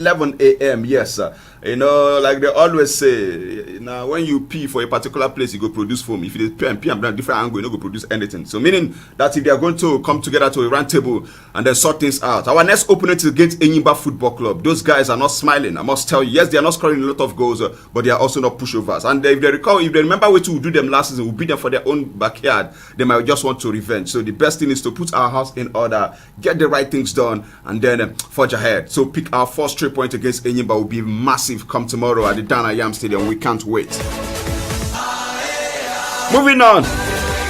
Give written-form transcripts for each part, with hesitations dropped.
11 a.m. Yes, sir. Like they always say, now when you pee for a particular place, you go produce foam. If you pee and different angle, you don't go produce anything. So meaning that if they are going to come together to a round table and then sort things out. Our next opponent is against Enyimba Football Club. Those guys are not smiling. I must tell you, yes, they are not scoring a lot of goals, but they are also not pushovers. And if they remember what we do them last season, we beat them for their own backyard. They might just want to revenge. So the best thing is to put our house in order, get the right things done, and then forge ahead. So pick our first 3 points against Enyimba will be massive come tomorrow at the Dana Yam Stadium. We can't wait. Moving on.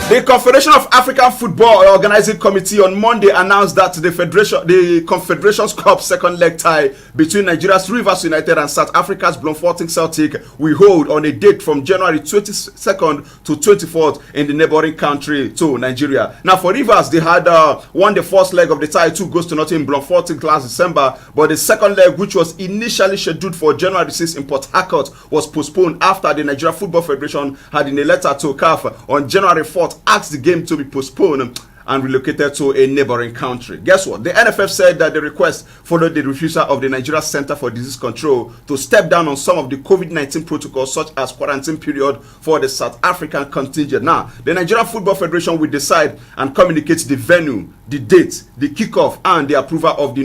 The Confederation of African Football Organizing Committee on Monday announced that the Confederations Cup second leg tie between Nigeria's Rivers United and South Africa's Bloemfontein Celtic will hold on a date from January 22nd to 24th in the neighboring country to Nigeria. Now for Rivers, they had won the first leg of the tie, 2 goals to nothing in Bloemfontein last December, but the second leg, which was initially scheduled for January 6th in Port Harcourt, was postponed after the Nigeria Football Federation had in a letter to CAF on January 4th asked the game to be postponed and relocated to a neighboring country. Guess what? The NFF said that the request followed the refusal of the Nigeria Center for Disease Control to step down on some of the COVID-19 protocols, such as quarantine period for the South African contingent. Now, the Nigeria Football Federation will decide and communicate the venue, the date, the kickoff, and the approval of the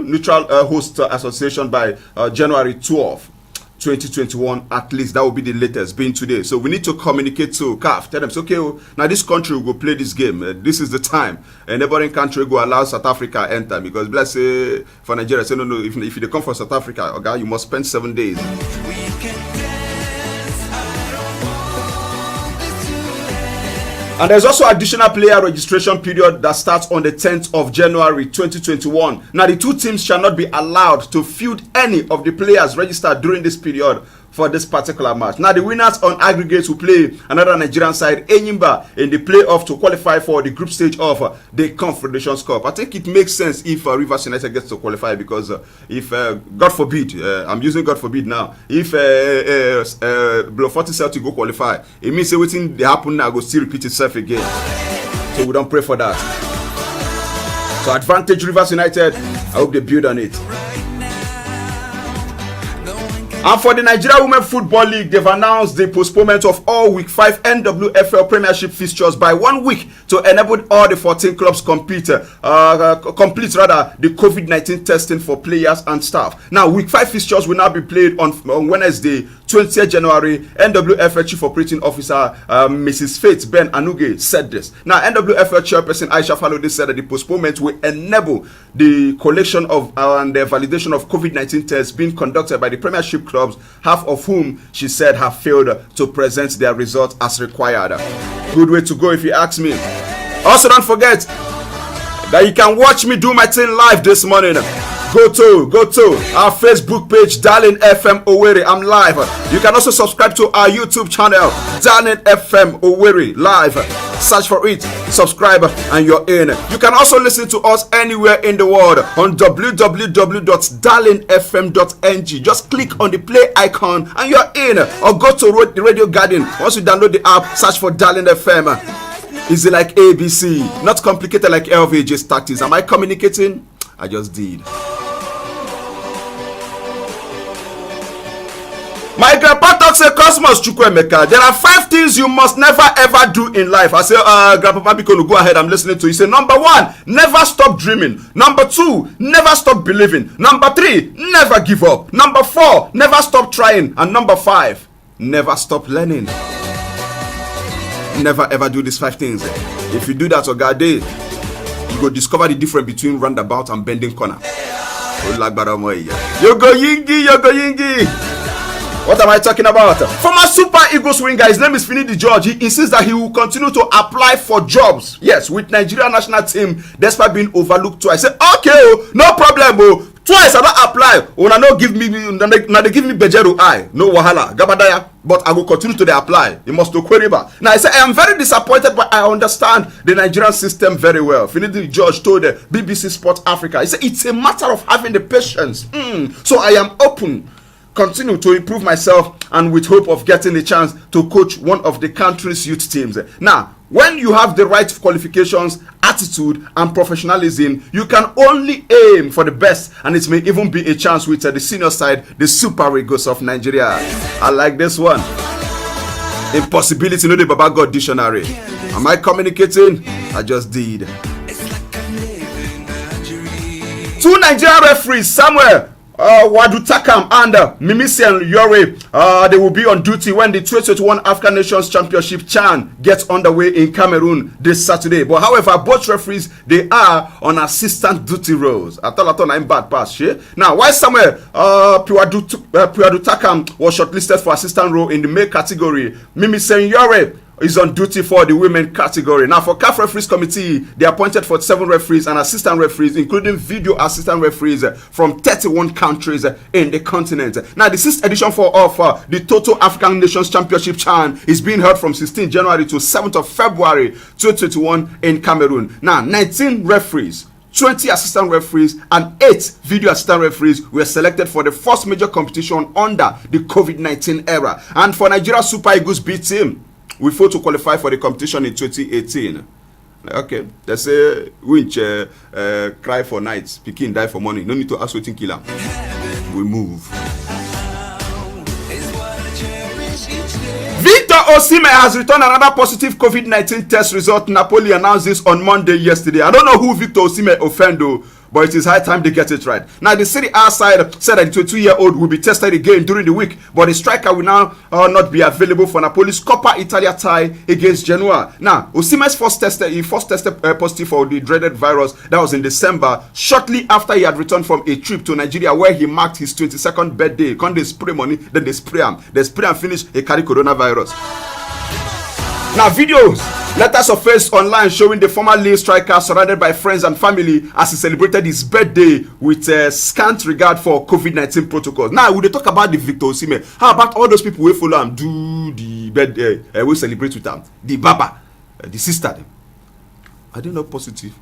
neutral host association by January 12th. 2021 at least. That will be the latest, being today. So we need to communicate to CAF, tell them, okay, now this country will go play this game, this is the time. A neighboring country go allow South Africa enter, because let's say for Nigeria say no, if they come from South Africa, okay, you must spend 7 days. And there's also additional player registration period that starts on the 10th of January 2021. Now, the two teams shall not be allowed to field any of the players registered during this period for this particular match. Now, the winners on aggregate will play another Nigerian side, Enyimba, in the playoff to qualify for the group stage of the Confederations Cup. I think it makes sense if Rivers United gets to qualify, because if, God forbid, I'm using God forbid now, if Bloemfontein Celtic go qualify, it means everything that happen now will still repeat itself again. So we don't pray for that. So advantage Rivers United, I hope they build on it. And for the Nigeria Women Football League, they've announced the postponement of all Week 5 NWFL Premiership fixtures by 1 week to enable all the 14 clubs complete the COVID-19 testing for players and staff. Now, Week 5 fixtures will now be played on Wednesday, 20th January. NWFL Chief Operating Officer Mrs. Faith Ben Anuge said this. Now, NWFL Chairperson Aisha Falode said that the postponement will enable the collection of and the validation of COVID-19 tests being conducted by the Premiership clubs, half of whom she said have failed to present their results as required. Good way to go if you ask me. Also, don't forget that you can watch me do my thing live this morning. Go to our Facebook page, Darling FM Owerri. I'm live. You can also subscribe to our YouTube channel, Darling FM Owerri Live. Search for it, subscribe, and you're in. You can also listen to us anywhere in the world on www.darlingfm.ng. Just click on the play icon and you're in. Or go to the Radio Garden. Once you download the app, search for Darling FM. Is it like ABC? Not complicated like LVJ's tactics. Am I communicating? I just did. My grandpa talks a Cosmos Chukwuemeka. There are 5 things you must never ever do in life. I say, Grandpa Biko, go ahead, I'm listening to you. He say, number 1, never stop dreaming. Number 2, never stop believing. Number 3, never give up. Number 4, never stop trying. And number 5, never stop learning. Never ever do these 5 things. If you do that, you go discover the difference between roundabout and bending corner. You go yingi. What am I talking about? Former Super Eagles winger, his name is Finidi George. He insists that he will continue to apply for jobs. Yes, with Nigeria national team, despite being overlooked twice. I said, okay, no problem. Twice I don't apply. Now they give me Bejero eye. No wahala. Gabadaya. But I will continue to apply. You must do queryba. Now I say I am very disappointed, but I understand the Nigerian system very well. Finidi George told the BBC Sport Africa. He said it's a matter of having the patience. So I am open. Continue to improve myself and with hope of getting a chance to coach one of the country's youth teams. Now, When you have the right qualifications, attitude, and professionalism, you can only aim for the best, and it may even be a chance with the senior side, the Super Eagles of Nigeria. I like this one. Impossibility, no the Baba God dictionary. Am I communicating? I just did. Two Nigerian referees, Samuel Wadutakam and Mimisian Yore, they will be on duty when the 2021 African Nations Championship CHAN gets underway in Cameroon this Saturday. But however, both referees, they are on assistant duty roles. I thought I'm bad pass. Yeah? Now, while Samuel Puadutakam was shortlisted for assistant role in the male category, Mimisian Yore is on duty for the women category. Now, for CAF Referees Committee, they appointed 47 referees and assistant referees, including video assistant referees from 31 countries in the continent. Now, the 6th edition of the Total African Nations Championship CHAN is being held from 16th January to 7th of February 2021 in Cameroon. Now, 19 referees, 20 assistant referees and 8 video assistant referees were selected for the first major competition under the COVID-19 era. And for Nigeria Super Eagles B team, we failed to qualify for the competition in 2018. Okay, they say winch cry for nights, Pikin die for morning. No need to ask wetin kill am. We move. Victor Osimhen has returned another positive COVID-19 test result. Napoli announced this on Monday yesterday. I don't know who Victor Osimhen offended, but it is high time they get it right. Now, the Serie A side said that the 22-year-old will be tested again during the week, but the striker will now not be available for Napoli's Coppa Italia tie against Genoa. Now, Osimhen's first tested positive for the dreaded virus. That was in December, shortly after he had returned from a trip to Nigeria where he marked his 22nd birthday. When they spray money, then they spray him. They spray and finish a carry coronavirus. Now, videos, letters surfaced online showing the former Lille striker surrounded by friends and family as he celebrated his birthday with scant regard for COVID-19 protocols. Now, we talk about the Victor Osimhen. How about all those people who follow him, do the birthday, we celebrate with them? The Baba, the sister, them. Are they not positive?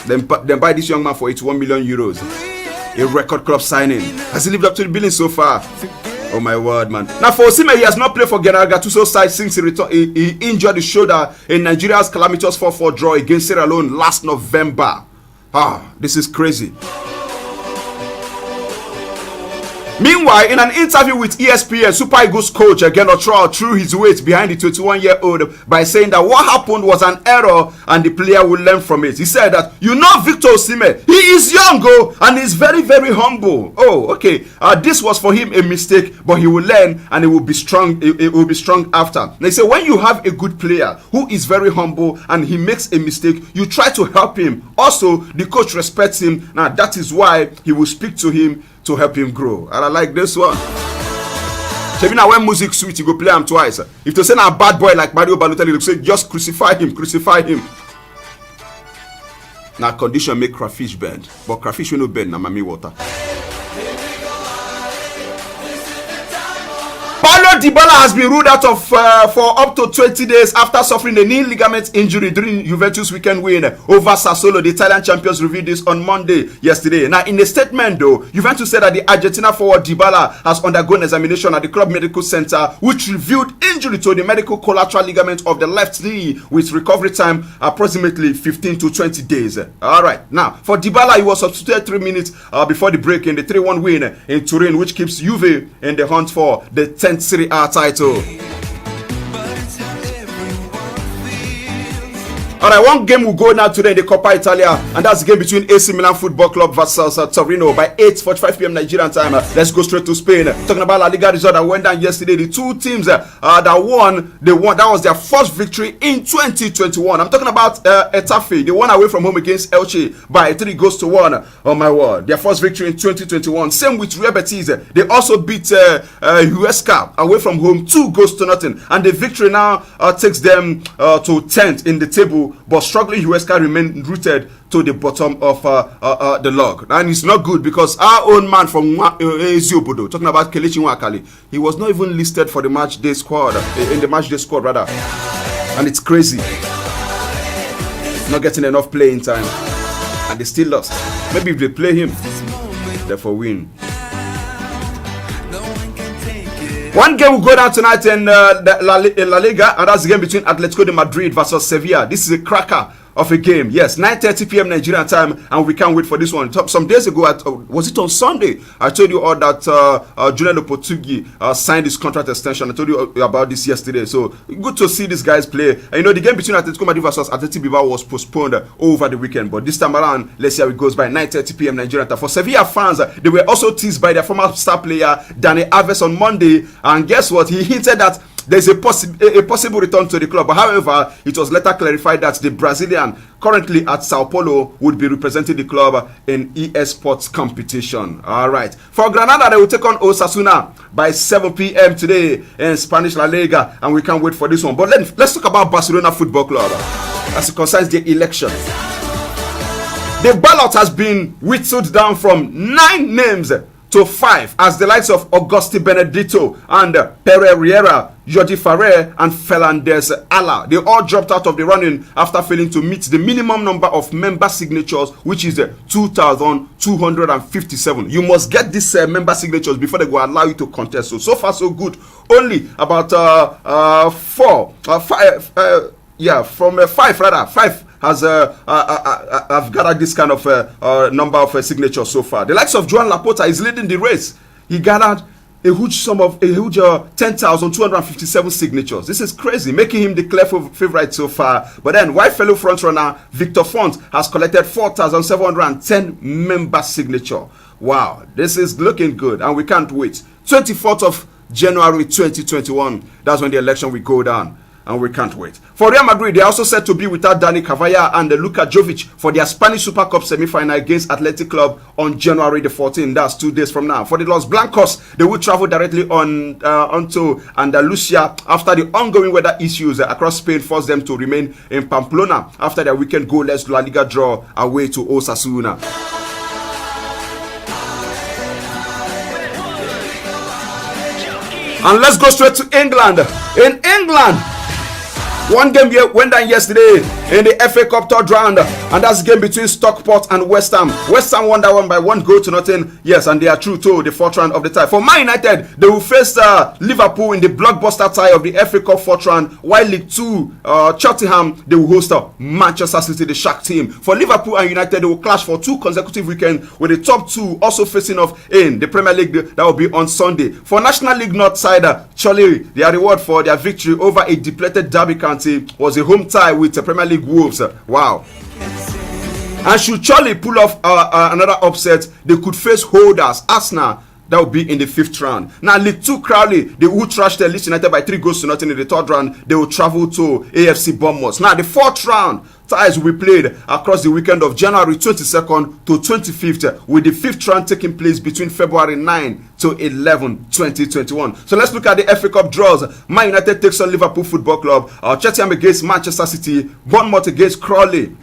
Then buy this young man for 81 million euros. A record club signing. Has he lived up to the billing so far? Oh my word, man. Now for Osimhen, he has not played for General Gattuso's side since he injured his shoulder in Nigeria's calamitous 4-4 draw against Sierra Leone last November. This is crazy. Meanwhile, in an interview with ESPN, Super Eagles coach Geno Trout threw his weight behind the 21-year-old by saying that what happened was an error and the player will learn from it. He said that, Victor Osimhen, he is young and he's very, very humble. Oh, okay. This was for him a mistake, but he will learn and he will be strong. It will be strong after. They say when you have a good player who is very humble and he makes a mistake, you try to help him. Also, the coach respects him. Now, that is why he will speak to him to help him grow. And I like this one. Now when music sweet, you go play him twice. If they say a bad boy like Mario Balotelli, they say just crucify him. Now condition make crayfish bend, but crayfish will no bend na mami water. Paulo Dybala has been ruled out of for up to 20 days after suffering a knee ligament injury during Juventus weekend win over Sassuolo. The Italian champions revealed this on Monday yesterday. Now, in a statement though, Juventus said that the Argentina forward Dybala has undergone examination at the club medical center, which revealed injury to the medial collateral ligament of the left knee with recovery time approximately 15 to 20 days. All right. Now, for Dybala, he was substituted 3 minutes before the break in the 3-1 win in Turin, which keeps Juve in the hunt for the 10th Serie A title. Alright, one game will go now today in the Coppa Italia, and that's the game between AC Milan Football Club versus Torino by 8:45 p.m. Nigerian time. Let's go straight to Spain. Talking about La Liga result that went down yesterday. The two teams that won, that was their first victory in 2021. I'm talking about Getafe. They won away from home against Elche by 3-1. Oh my word, their first victory in 2021. Same with Real Betis. They also beat Huesca away from home 2-0. And the victory now takes them to 10th in the table. But struggling Huesca remain rooted to the bottom of the log. And it's not good because our own man from Eziobodo, talking about Kelechi Nwakali, he was not even listed for the match day squad, in the match day squad rather. And it's crazy. Not getting enough playing time. And they still lost. Maybe if they play him, therefore win. One game will go down tonight in La Liga, and that's the game between Atletico de Madrid versus Sevilla. This is a cracker of a game. Yes, 9:30 p.m. Nigerian time, and we can't wait for this one. Some days ago, was it on Sunday? I told you all that Julian Lopetegui signed his contract extension. I told you about this yesterday. So good to see these guys play. And, you know, the game between Atletico Madrid versus Athletic Bilbao was postponed over the weekend, but this time around, let's see how it goes by 9:30 p.m. Nigerian time. For Sevilla fans, they were also teased by their former star player Dani Alves on Monday, and guess what? He hinted that there's a possible return to the club. But however, it was later clarified that the Brazilian, currently at Sao Paulo, would be representing the club in ES Sports competition. All right. For Granada, they will take on Osasuna by 7 p.m. today in Spanish La Liga, and we can't wait for this one. But let's talk about Barcelona Football Club as it concerns the election. The ballot has been whittled down from 9 names to 5 as the likes of Augusti Benedito and Pere Riera, Jordi Farre and Fernandez Ala, they all dropped out of the running after failing to meet the minimum number of member signatures, which is 2,257. You must get these member signatures before they will allow you to contest. So far so good. Only about 5 has I've gathered this kind of number of signatures so far. The likes of Joan Laporta is leading the race. He gathered a huge 10,257 signatures. This is crazy, making him the clear favorite so far. But then, while fellow frontrunner Victor Font has collected 4,710 member signature. Wow, this is looking good, and we can't wait. 24th of January 2021. That's when the election will go down, and we can't wait. For Real Madrid, they are also set to be without Dani Cavalla and Luka Jovic for their Spanish Super Cup semi-final against Athletic Club on January the 14th. That's 2 days from now. For the Los Blancos, they will travel directly onto Andalusia after the ongoing weather issues across Spain forced them to remain in Pamplona after their weekend goalless La Liga draw away to Osasuna. And let's go straight to England. In England, one game went down yesterday in the FA Cup third round, and that's the game between Stockport and West Ham. West Ham won that one by 1-0. Yes, and they are through to the fourth round of the tie. For Man United, they will face Liverpool in the blockbuster tie of the FA Cup fourth round, while League 2, Cheltenham, they will host Manchester City, the Shark team. For Liverpool and United, they will clash for 2 consecutive weekends, with the top 2 also facing off in the Premier League. That will be on Sunday. For National League North side, Chorley, their reward for their victory over a depleted Derby County was a home tie with the Premier League Wolves. Wow. And should Chorley pull off another upset, they could face holders Arsenal. That will be in the 5th round. Now, League 2 Crowley, they will trash the Leeds United by 3-0 in the 3rd round. They will travel to AFC Bournemouth. Now, the 4th round ties will be played across the weekend of January 22nd to 25th, with the 5th round taking place between February 9 to 11, 2021. So let's look at the FA Cup draws. Man United takes on Liverpool Football Club, Cheltenham against Manchester City, Bournemouth against Crawley. For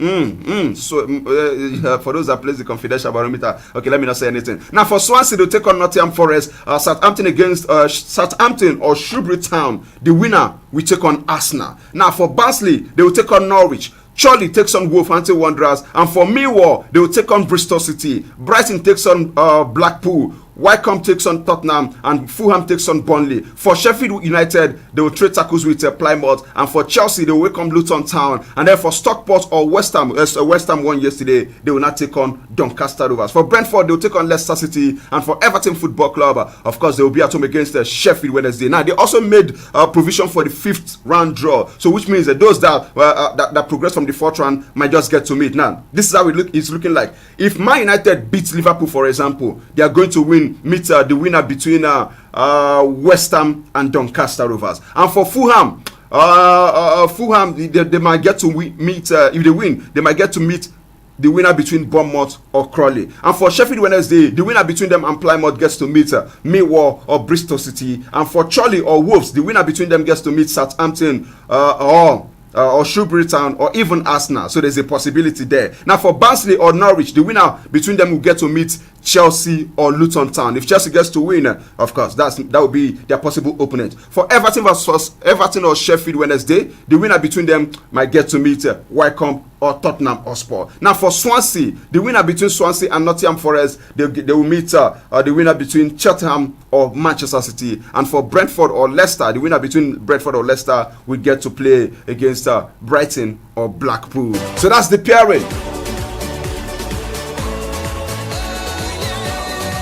those that plays the confidential barometer, okay, let me not say anything. Now for Swansea, they'll take on Nottingham Forest, Southampton against Southampton or Shrewsbury Town. The winner will take on Arsenal. Now for Barnsley, they will take on Norwich. Chorley takes on Wolverhampton Wanderers, and for Millwall, they will take on Bristol City. Brighton takes on Blackpool. Wycombe takes on Tottenham, and Fulham takes on Burnley. For Sheffield United, they will trade tackles with Plymouth, and for Chelsea, they will welcome Luton Town. And then for Stockport or West Ham, West Ham won yesterday, they will not take on Doncaster Rovers. For Brentford, they will take on Leicester City, and for Everton Football Club, of course, they will be at home against Sheffield Wednesday. Now, they also made provision for the 5th round draw, so which means that those that progress from the 4th round might just get to meet. Now, this is how it's looking like. If Man United beats Liverpool, for example, they are going to meet the winner between West Ham and Doncaster Rovers. And for Fulham, they might get to meet, if they win, they might get to meet the winner between Bournemouth or Crawley. And for Sheffield Wednesday, the winner between them and Plymouth gets to meet Millwall or Bristol City. And for Chorley or Wolves, the winner between them gets to meet Southampton or Shrewsbury Town or even Arsenal. So there's a possibility there. Now for Barnsley or Norwich, the winner between them will get to meet Chelsea or Luton Town. If Chelsea gets to win, of course, that would be their possible opponent. For Everton versus Everton or Sheffield Wednesday, the winner between them might get to meet Wycombe or Tottenham Hotspur. Now for Swansea, the winner between Swansea and Nottingham Forest, they will meet the winner between Cheltenham or Manchester City. And for Brentford or Leicester, the winner between Brentford or Leicester will get to play against Brighton or Blackpool. So that's the pairing.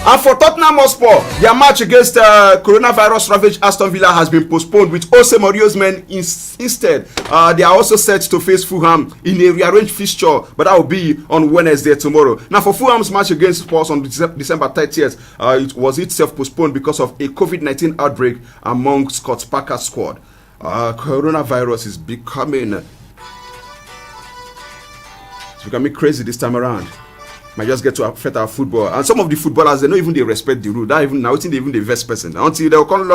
And for Tottenham Hotspur, their match against coronavirus-ravaged Aston Villa has been postponed, with Jose Mourinho's men instead. They are also set to face Fulham in a rearranged fixture, but that will be on Wednesday tomorrow. Now, for Fulham's match against Spurs on December 30th, it was itself postponed because of a COVID-19 outbreak among Scott Parker's squad. Coronavirus is becoming crazy this time around. Might just get to affect our football, and some of the footballers, they don't even respect the rule. That even now, they even the best person until they will come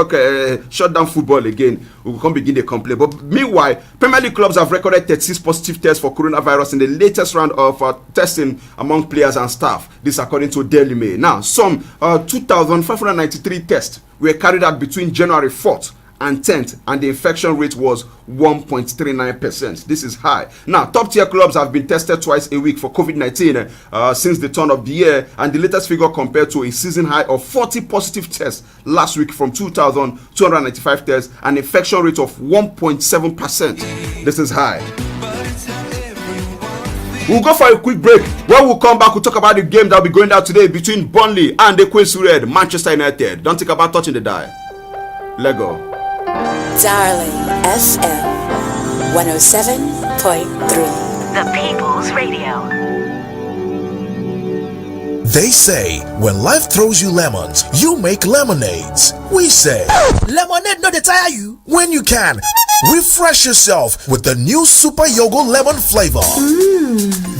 shut down football again. We will come begin to complain. But meanwhile, Premier League clubs have recorded 36 positive tests for coronavirus in the latest round of testing among players and staff. This according to Daily Mail. Now, some 2,593 tests were carried out between January 4th and 10th, and the infection rate was 1.39%. This is high. Now, top tier clubs have been tested twice a week for COVID-19 since the turn of the year, and the latest figure compared to a season high of 40 positive tests last week from 2,295 tests, an infection rate of 1.7%. This is high. We'll go for a quick break. When we'll come back, we'll talk about the game that will be going down today between Burnley and the Queen's Red, Manchester United. Don't think about touching the dial. Let go. Darling FM 107.3, The People's Radio. They say when life throws you lemons, you make lemonades. We say lemonade no dey tire you. When you can, refresh yourself with the new Super Yogo lemon flavor.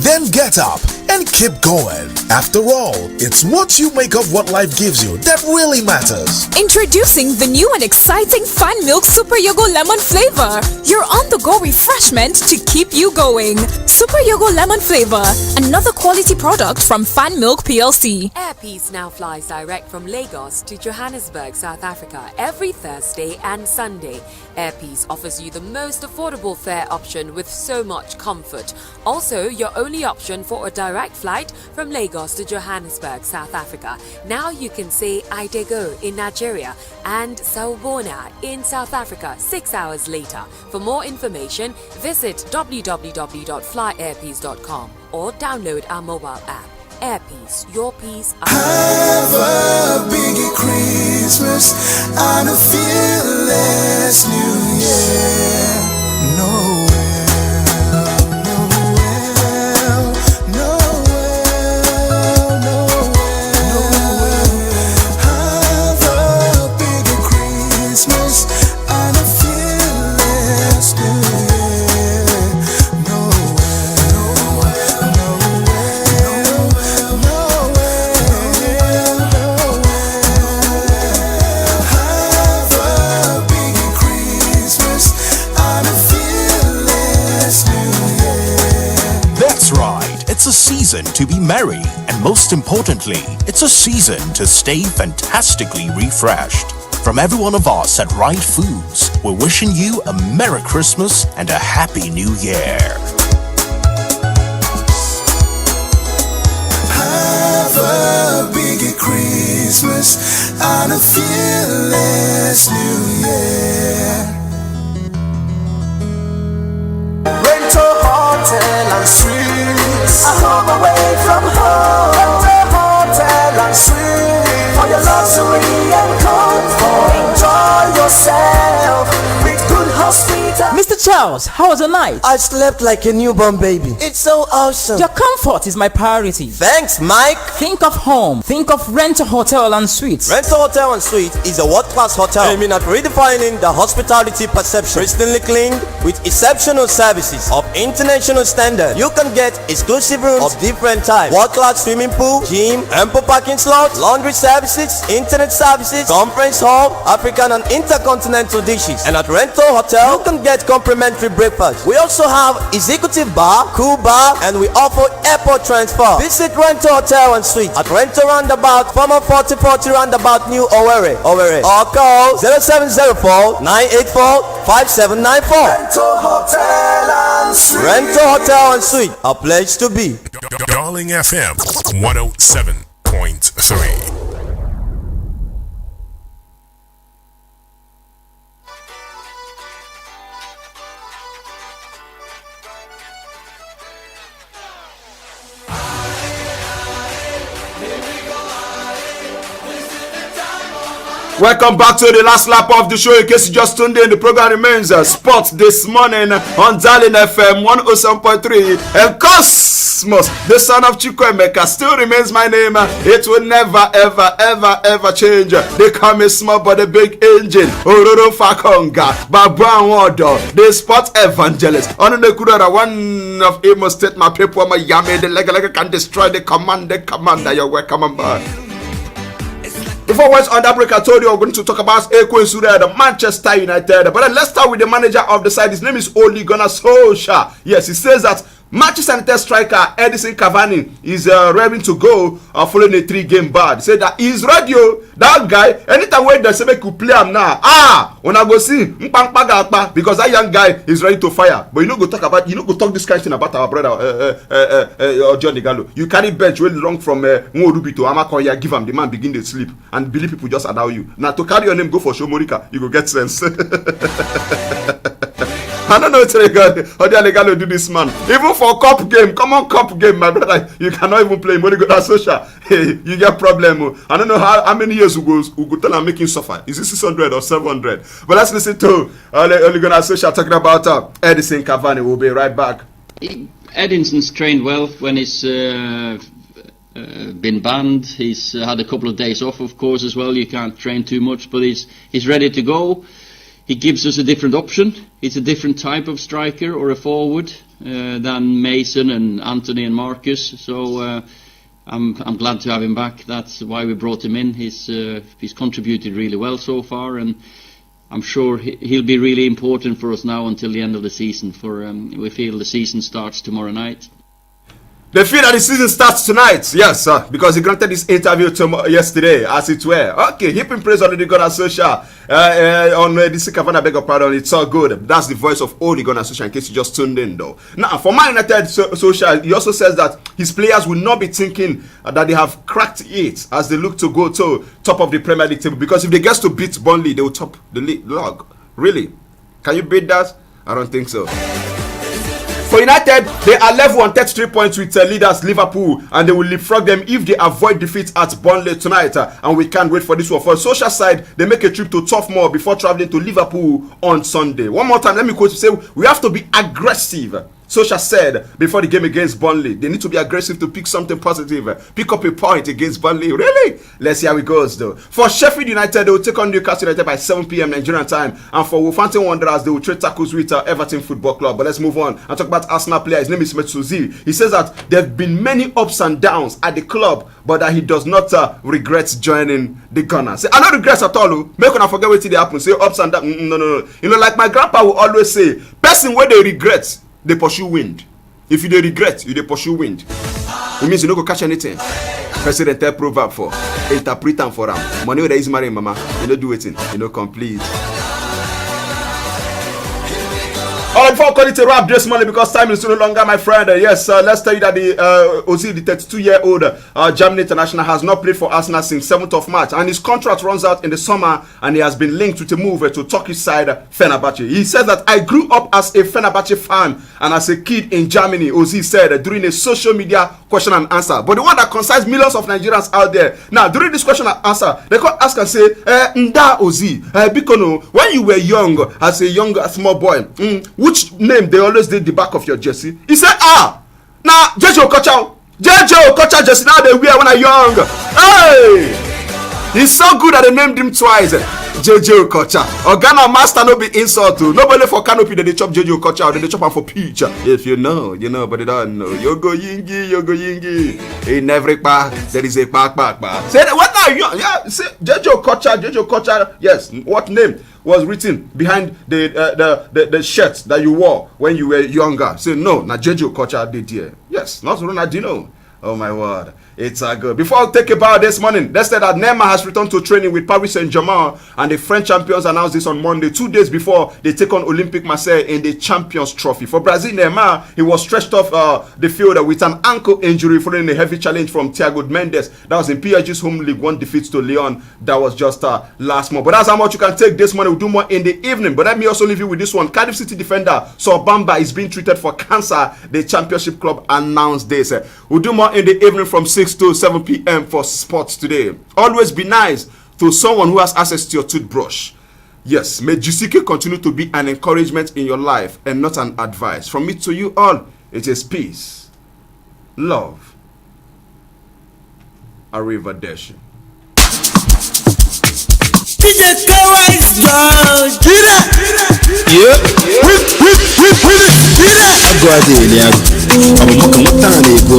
Then get up and keep going. After all, it's what you make of what life gives you that really matters. Introducing the new and exciting Fan Milk Super Yogo Lemon flavor. Your on-the-go refreshment to keep you going. Super Yogo Lemon flavor, another quality product from Fan Milk PLC. Airpeace now flies direct from Lagos to Johannesburg, South Africa every Thursday and Sunday. Airpeace offers you the most affordable fare option with so much comfort. Also, your only option for a direct flight from Lagos to Johannesburg, South Africa. Now you can say Idego in Nigeria and Sawubona in South Africa 6 hours later. For more information, visit www.flyairpeace.com or download our mobile app. Airpeace, your peace. Have a big Christmas and a fearless New Year. Have a big Christmas and a fearless New Year. It's a season to be merry, and most importantly, it's a season to stay fantastically refreshed. From every one of us at Right Foods, we're wishing you a Merry Christmas and a Happy New Year. Have a big Christmas and a fearless New Year. Rental hotel and suites, a home away from home. Rental hotel and suites, for your luxury and comfort. Enjoy yourself with good hospitality. Mr. Charles, how was the night? I slept like a newborn baby. It's so awesome. Your comfort is my priority. Thanks, Mike. Think of home. Think of Rental Hotel and Suites. Rental Hotel and Suites is a world-class hotel aiming at redefining the hospitality perception. Pristinely cleaned with exceptional services of international standard. You can get exclusive rooms of different types, world-class swimming pool, gym, ample parking slots, laundry services, internet services, conference hall, African and intercontinental dishes. And at Rental Hotel, you can get complimentary complimentary breakfast. We also have executive bar, cool bar, and we offer airport transfer. Visit Rento Hotel and Suite at Rento Roundabout, former 4040 Roundabout, New Owerri, or call 0704 984 5794. Rento Hotel and Suite. Rento Hotel and Suite, a place to be. Darling FM 107.3. Welcome back to the last lap of the show. In case you just tuned in, the program remains Sports this morning on Darling FM 107.3. And Cosmos, the son of Chukwuemeka, still remains my name. It will never, ever change. They call me small but a big engine. Ororo Fakonga, Babuan Wado, the sport evangelist. On the Kudara, one of Imo State, my people, my Yame, the leg can destroy the commander. You're welcome on board. Before once on that break, I told you we're going to talk about Ekwe Sura, the Manchester United. But then let's start with the manager of the side. His name is Ole Gunnar Solskjaer. Yes, he says that Manchester United striker Edison Cavani is raring to go following a 3-game ban. He said that he's ready. That guy, anytime when they say they could play him now, when I go see because that young guy is ready to fire. But you know go talk this kind of thing about our brother Johnny Gallo. You carry bench really long from Ngorubi to Amakoya, give him the man begin to sleep and believe people just allow you. Now to carry your name go for Shomorika, you go get sense. I don't know how they legally do this, man. Even for cup game, cup game, my brother, you cannot even play. When you go to social, you get problem. I don't know how many years you go tell and make him suffer. Is it 600 or 700? But let's listen to Ole Gunnar Solskjaer talking about Edison Cavani. We'll be right back. Edison's trained well when he's been banned. He's had a couple of days off, of course, as well. You can't train too much, but he's ready to go. He gives us a different option. He's a different type of striker or a forward than Mason and Anthony and Marcus. So I'm glad to have him back. That's why we brought him in. He's contributed really well so far, and I'm sure he'll be really important for us now until the end of the season. We feel the season starts tomorrow night. They feel that the season starts tonight, yes, because he granted this interview yesterday, as it were. Okay, hip in praise on the Gunnar Solskjaer on this Cavani, beg your pardon. It's all good. That's the voice of Ole Gunnar Solskjaer. In case you just tuned in, though. Now, for Man United, Solskjaer, he also says that his players will not be thinking that they have cracked it as they look to go to top of the Premier League table, because if they get to beat Burnley, they will top the league log. Really? Can you beat that? I don't think so. For United, they are level on 33 points with leaders Liverpool, and they will leapfrog them if they avoid defeat at Burnley tonight. And we can't wait for this one. For Solskjaer side, they make a trip to Toughmore before traveling to Liverpool on Sunday. One more time, let me quote you. Say we have to be aggressive. Solskjaer said before the game against Burnley, they need to be aggressive to pick something positive, pick up a point against Burnley. Really? Let's see how it goes, though. For Sheffield United, they will take on Newcastle United by 7 p.m. Nigerian time, and for Wolverhampton Wanderers, they will trade tackles with Everton Football Club. But let's move on and talk about Arsenal player. His name is Mesut Ozil. He says that there have been many ups and downs at the club, but that he does not regret joining the Gunners. Say, I don't regret at all. Make una forget what did happen. Say ups and downs. No. You know, like my grandpa will always say, person where they regret, they pursue wind. If you they regret, you they pursue wind. It means you don't go catch anything. President tell proverb for interpret them for them. Money where there is marrying mama, you don't do it in, you know complete. Alright, before I call it a wrap this morning, because time is no longer, my friend. Yes, let's tell you that the Ozil, the 32-year-old German international, has not played for Arsenal since 7th of March, and his contract runs out in the summer, and he has been linked with a move to Turkish side Fenerbahce. He says that I grew up as a Fenerbahce fan and as a kid in Germany, Ozil said during a social media question and answer. But the one that concerns millions of Nigerians out there. Now, during this question and answer, they could ask and say, Nda Ozil, Bikono, when you were young, as a young small boy, which name they always did the back of your jersey? He said, now JJ Okocha jersey now they wear when I'm young. Hey, he's so good that they named him twice. JJ Okocha. Ghana master no be insult to. Nobody for canopy that they chop JJ Okocha or they chop him for peach. If you know, you know, but they don't know. Yogo Yingi. In every park there is a park. Say what now? Yeah, say JJ Okocha. Yes. What name? was written behind the shirt that you wore when you were younger. Say no, na Jeju Okocha did here. Yes, not Ronaldinho. Oh my word, it's good. Before I take a bow this morning, let's say that Neymar has returned to training with Paris Saint-Germain, and the French champions announced this on Monday, 2 days before they take on Olympique Marseille in the Champions Trophy. For Brazil, Neymar, he was stretched off the field with an ankle injury following a heavy challenge from Thiago Mendes. That was in PSG's home League 1 defeat to Lyon. That was just last month. But that's how much you can take this morning. We'll do more in the evening. But let me also leave you with this one. Cardiff City defender Saul Bamba is being treated for cancer. The Championship club announced this. We'll do more in the evening from 6 to 7 p.m. for sports today. Always be nice to someone who has access to your toothbrush. Yes, may GCK continue to be an encouragement in your life and not an advice. From me to you all, it is peace, love, arrivederci. DJ K-Wise, George. Get it. Yeah. I go out there. I'm walking what time they go.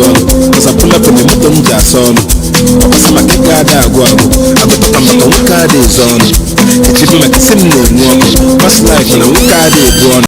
Cause I pull up in the motor and just on. Cause I'm a kick out there. I go. I go talk about what car they on. It's even like a similar walk. Fast life and a what car they go on.